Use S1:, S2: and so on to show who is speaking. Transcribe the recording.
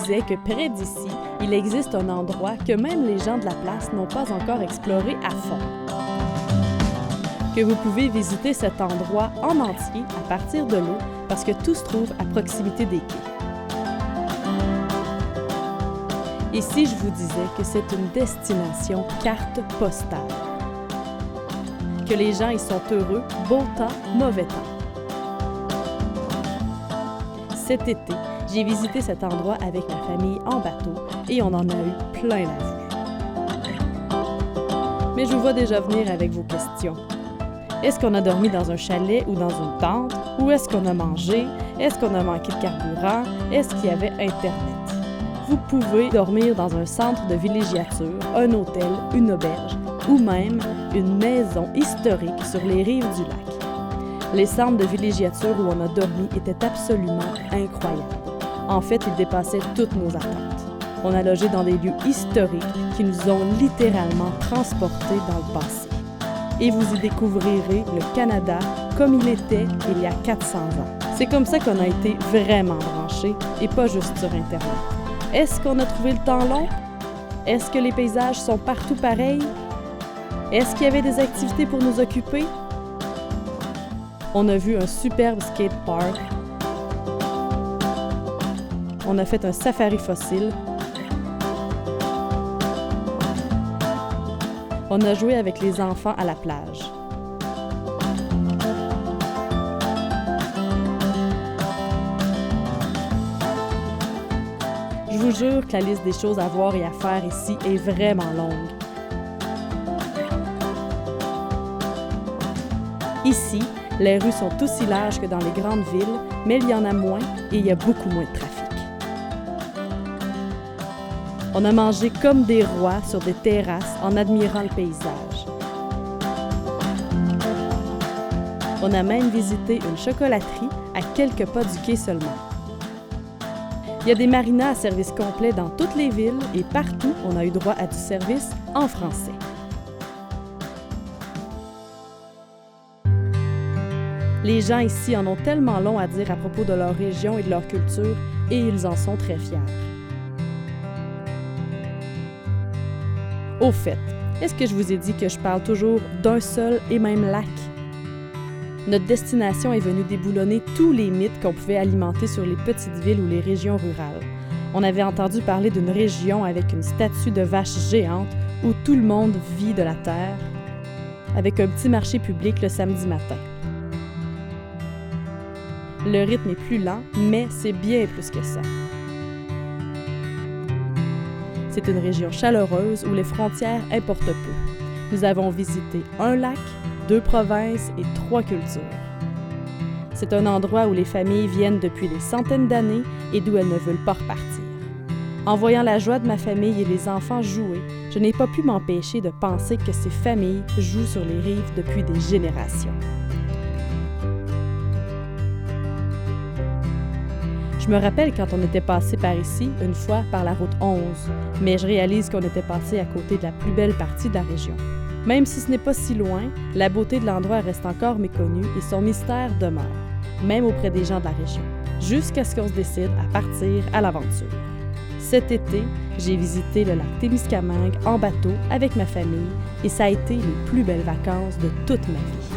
S1: disais que près d'ici, il existe un endroit que même les gens de la place n'ont pas encore exploré à fond. Que vous pouvez visiter cet endroit en entier à partir de l'eau parce que tout se trouve à proximité des quais. Et si je vous disais que c'est une destination carte postale? Que les gens y sont heureux, beau temps, mauvais temps. Cet été, j'ai visité cet endroit avec ma famille en bateau et on en a eu plein la vue. Mais je vous vois déjà venir avec vos questions. Est-ce qu'on a dormi dans un chalet ou dans une tente? Où est-ce qu'on a mangé? Est-ce qu'on a manqué de carburant? Est-ce qu'il y avait Internet? Vous pouvez dormir dans un centre de villégiature, un hôtel, une auberge ou même une maison historique sur les rives du lac. Les centres de villégiature où on a dormi étaient absolument incroyables. En fait, ils dépassaient toutes nos attentes. On a logé dans des lieux historiques qui nous ont littéralement transportés dans le passé. Et vous y découvrirez le Canada comme il était il y a 400 ans. C'est comme ça qu'on a été vraiment branchés et pas juste sur Internet. Est-ce qu'on a trouvé le temps long? Est-ce que les paysages sont partout pareils? Est-ce qu'il y avait des activités pour nous occuper? On a vu un superbe skatepark. On a fait un safari fossile. On a joué avec les enfants à la plage. Je vous jure que la liste des choses à voir et à faire ici est vraiment longue. Ici, les rues sont aussi larges que dans les grandes villes, mais il y en a moins et il y a beaucoup moins de trafic. On a mangé comme des rois sur des terrasses en admirant le paysage. On a même visité une chocolaterie à quelques pas du quai seulement. Il y a des marinas à service complet dans toutes les villes et partout, on a eu droit à du service en français. Les gens ici en ont tellement long à dire à propos de leur région et de leur culture et ils en sont très fiers. Au fait, est-ce que je vous ai dit que je parle toujours d'un seul et même lac? Notre destination est venue déboulonner tous les mythes qu'on pouvait alimenter sur les petites villes ou les régions rurales. On avait entendu parler d'une région avec une statue de vache géante où tout le monde vit de la terre, avec un petit marché public le samedi matin. Le rythme est plus lent, mais c'est bien plus que ça. C'est une région chaleureuse où les frontières importent peu. Nous avons visité un lac, 2 provinces et 3 cultures. C'est un endroit où les familles viennent depuis des centaines d'années et d'où elles ne veulent pas repartir. En voyant la joie de ma famille et les enfants jouer, je n'ai pas pu m'empêcher de penser que ces familles jouent sur les rives depuis des générations. Je me rappelle quand on était passé par ici, une fois par la route 11, mais je réalise qu'on était passé à côté de la plus belle partie de la région. Même si ce n'est pas si loin, la beauté de l'endroit reste encore méconnue et son mystère demeure, même auprès des gens de la région, jusqu'à ce qu'on se décide à partir à l'aventure. Cet été, j'ai visité le lac Témiscamingue en bateau avec ma famille et ça a été les plus belles vacances de toute ma vie.